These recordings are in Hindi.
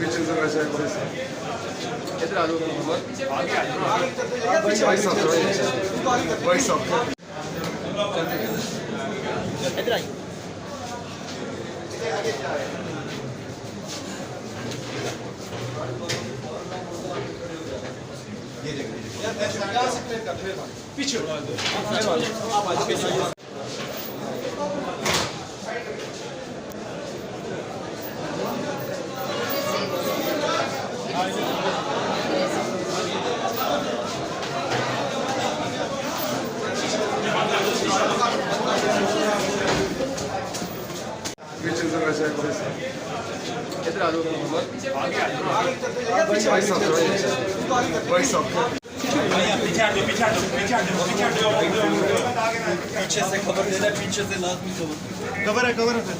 geçinize aşağı koyarsan. इधर आ जाओ मोहम्मद भाई साहब भाई साहब इधर आइए पीछे geçinize aşağı koyarsan. इधर आ जाओ मोहम्मद भाई साहब भाई साहब पीछे से खबर देना, पीछे से लाजमी खबर कवर है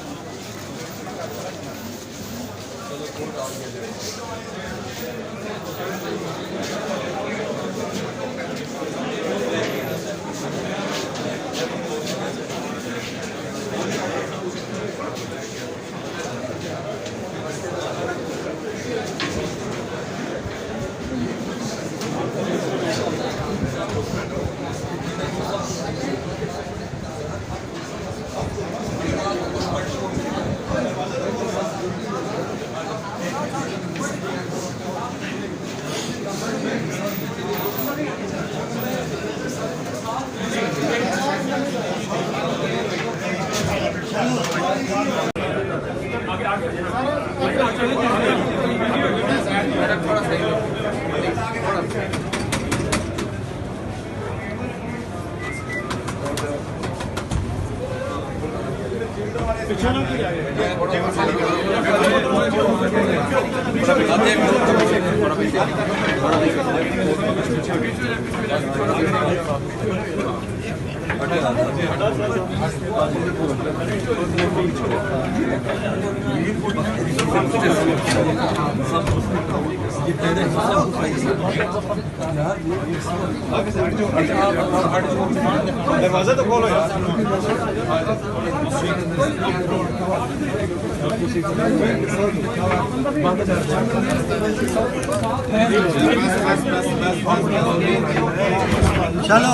दरवाजा तो खोलो यार चलो